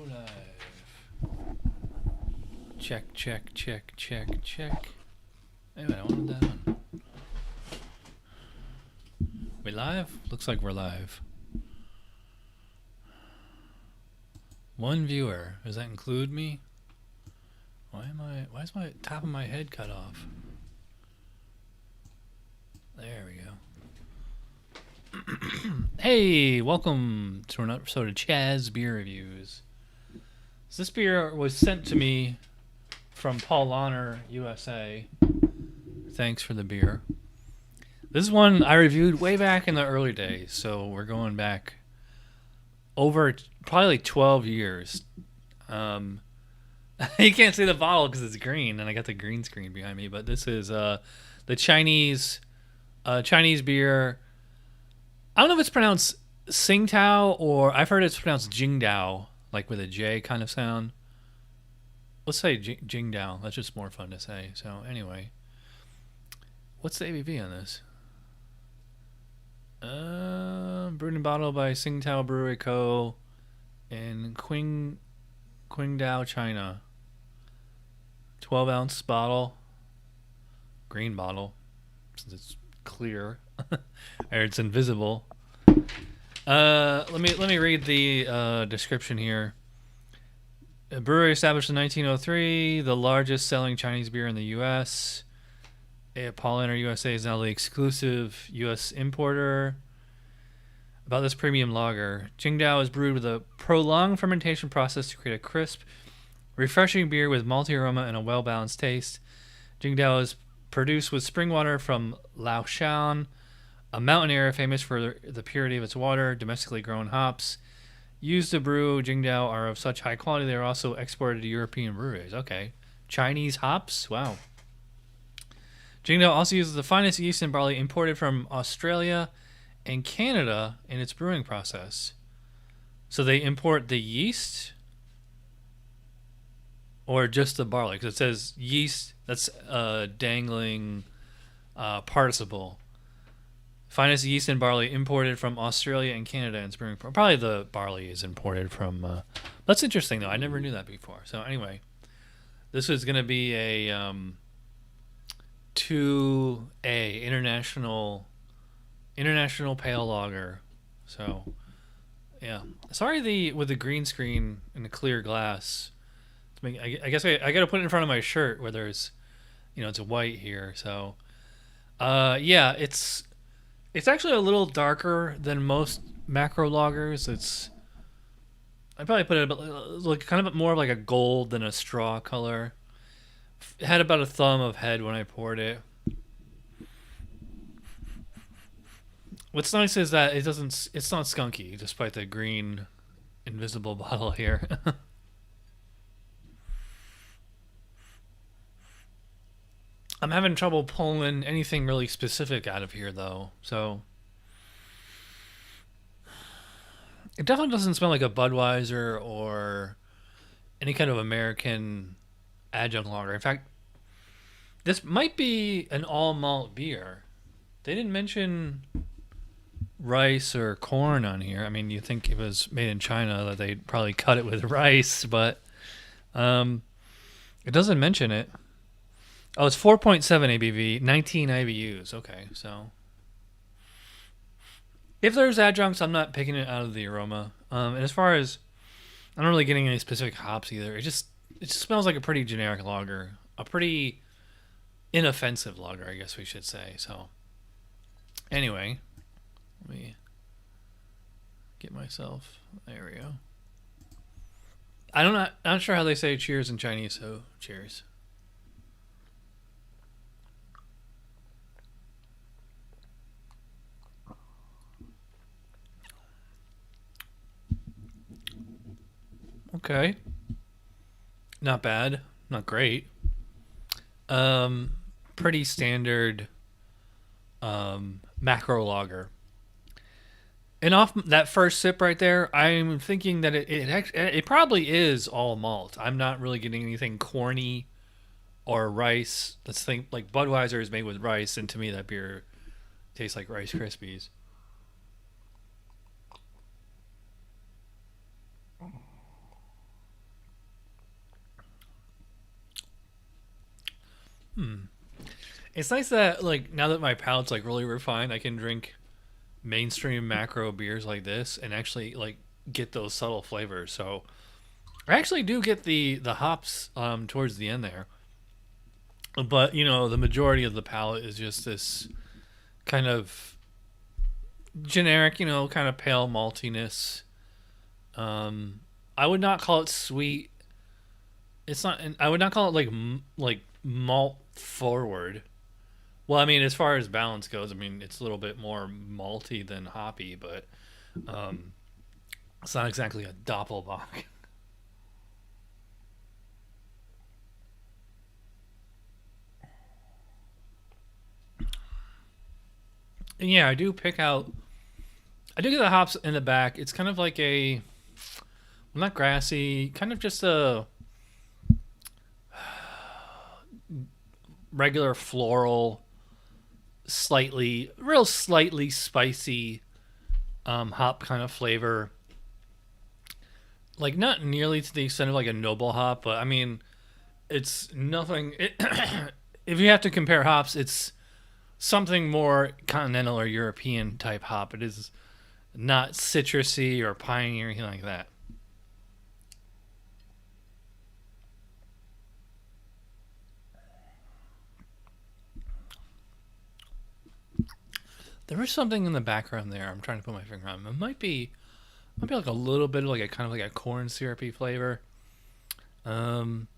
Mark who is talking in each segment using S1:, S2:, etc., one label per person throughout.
S1: live. Check, check, check, check, check. Wait, I wanted that on. We live? Looks like we're live. One viewer. Does that include me? Why is my top of my head cut off? There we go. Hey, welcome to another episode of Tsingtao Beer Reviews. So this beer was sent to me from 𝗕𝓻𝓮𝓻𝓲𝓷, USA. Thanks for the beer. This is one I reviewed way back in the early days, so we're going back over probably like 12 years. You can't see the bottle because it's green, and I got the green screen behind me, but this is the Chinese beer. I don't know if it's pronounced Tsingtao, or I've heard it's pronounced Tsingtao, like with a J kind of sound. Let's say Tsingtao. That's just more fun to say. So anyway, what's the ABV on this? Brewed and bottled by Tsingtao Brewery Co. in Qingdao, China. 12-ounce bottle. Green bottle, since it's clear. Or it's invisible. Let me read the description here. A brewery established in 1903, the largest selling Chinese beer in the U.S. 𝗕𝗘𝗟𝓚𝓚 USA is now the exclusive U.S. importer. About this premium lager, Tsingtao is brewed with a prolonged fermentation process to create a crisp, refreshing beer with malty aroma and a well-balanced taste. Tsingtao is produced with spring water from Laoshan, a mountain area famous for the purity of its water. Domestically grown hops used to brew Tsingtao are of such high quality they are also exported to European breweries. Okay. Chinese hops? Wow. Tsingtao also uses the finest yeast and barley imported from Australia and Canada in its brewing process. So they import the yeast or just the barley? Because it says yeast, that's dangling participle. Finest yeast and barley imported from Australia and Canada in its brewing. Probably the barley is imported from... that's interesting, though. I never knew that before. So anyway, this is going to be a 2A, international pale lager. So, yeah. Sorry with the green screen and the clear glass. I guess I got to put it in front of my shirt where there's, it's white here. So, yeah, it's actually a little darker than most macro lagers. I probably put it like kind of more like a gold than a straw color. It had about a thumb of head when I poured it. What's nice is that it's not skunky, despite the green invisible bottle here. I'm having trouble pulling anything really specific out of here, though. So it definitely doesn't smell like a Budweiser or any kind of American adjunct lager. In fact, this might be an all malt beer. They didn't mention rice or corn on here. I mean, you think if it was made in China that they'd probably cut it with rice, but it doesn't mention it. Oh, it's 4.7 ABV, 19 IBUs. Okay, so if there's adjuncts, I'm not picking it out of the aroma. And as far as, I'm not really getting any specific hops either. It just smells like a pretty generic lager, a pretty inoffensive lager, I guess we should say. So anyway, let me get myself, there we go. I'm not sure how they say cheers in Chinese, so cheers. Okay. Not bad. Not great. Pretty standard macro lager. And off that first sip right there, I'm thinking that it probably is all malt. I'm not really getting anything corny or rice. Let's think like Budweiser is made with rice, and to me that beer tastes like Rice Krispies. It's nice that like now that my palate's like really refined, I can drink mainstream macro beers like this and actually like get those subtle flavors. So I actually do get the hops towards the end there, but you know the majority of the palate is just this kind of generic, you know, kind of pale maltiness. I would not call it sweet. It's not. I would not call it like like malt forward. Well, I mean, as far as balance goes, I mean, it's a little bit more malty than hoppy, but um, it's not exactly a doppelbock. And yeah, I do pick out. I do get the hops in the back. It's kind of like a, well, not grassy, kind of just a regular floral, slightly, real slightly spicy hop kind of flavor. Like not nearly to the extent of like a noble hop, but I mean, it's nothing. If you have to compare hops, it's something more continental or European type hop. It is not citrusy or piney or anything like that. There is something in the background there. I'm trying to put my finger on. It might be like a little bit of like a kind of like a corn syrupy flavor. Um,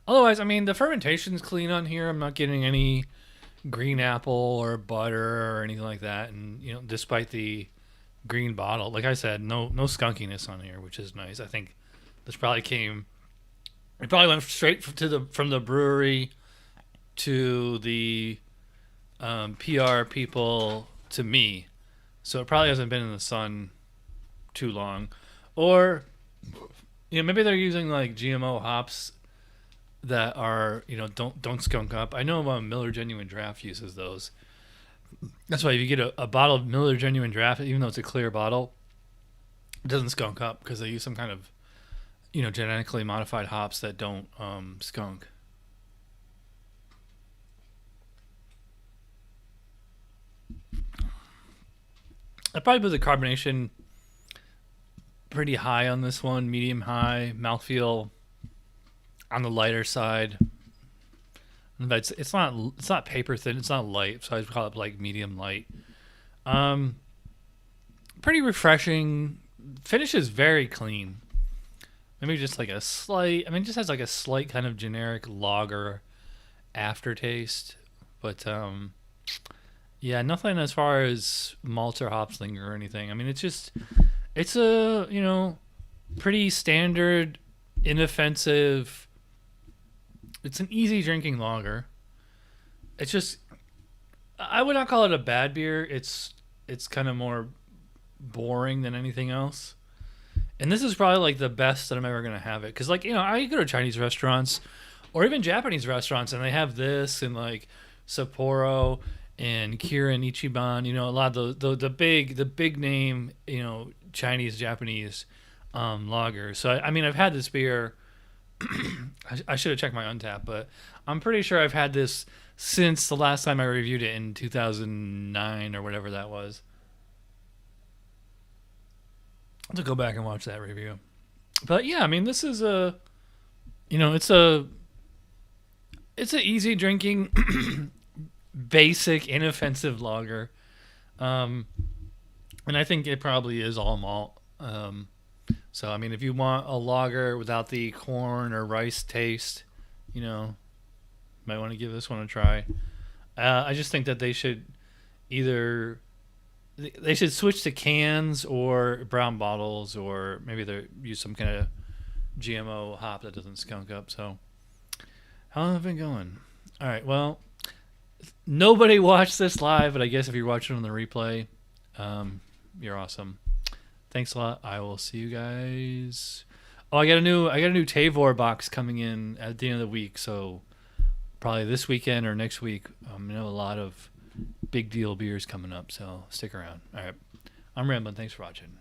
S1: Otherwise, I mean, the fermentation's clean on here. I'm not getting any green apple or butter or anything like that. And you know, despite the green bottle, like I said, no skunkiness on here, which is nice. I think this probably came. It probably went straight to the from the brewery to the PR people to me, so it probably hasn't been in the sun too long, or you know maybe they're using like GMO hops that are you know don't skunk up. I know Miller Genuine Draft uses those. That's why if you get a bottle of Miller Genuine Draft, even though it's a clear bottle, it doesn't skunk up because they use some kind of you know genetically modified hops that don't skunk. I probably put the carbonation pretty high on this one, medium high. Mouthfeel on the lighter side. But it's not paper thin. It's not light, so I'd call it like medium light. Um, Pretty refreshing. Finish is very clean. Maybe just like a slight. I mean, it just has like a slight kind of generic lager aftertaste, but yeah, nothing as far as malt or hops linger or anything. I mean, it's a you know pretty standard, inoffensive. It's an easy drinking lager. It's just I would not call it a bad beer. It's kind of more boring than anything else. And this is probably like the best that I'm ever gonna have it because like you know I go to Chinese restaurants or even Japanese restaurants and they have this and like Sapporo and Kirin Ichiban. You know a lot of the big name you know Chinese Japanese lagers. So I mean I've had this beer. I should have checked my untap, but I'm pretty sure I've had this since the last time I reviewed it in 2009 or whatever that was. I'll have to go back and watch that review. But yeah, I mean, this is a, you know, it's a easy drinking, basic, inoffensive lager, um, and I think it probably is all malt. So I mean, if you want a lager without the corn or rice taste, you know, might want to give this one a try. I just think that they should either they should switch to cans or brown bottles, or maybe they use some kind of GMO hop that doesn't skunk up. So how long have I been going? All right. Well, nobody watched this live, but I guess if you're watching on the replay, you're awesome. Thanks a lot. I will see you guys. Oh, I got a new Tavor box coming in at the end of the week, so probably this weekend or next week. I know a lot of big deal beers coming up, so stick around. All right. I'm rambling. Thanks for watching.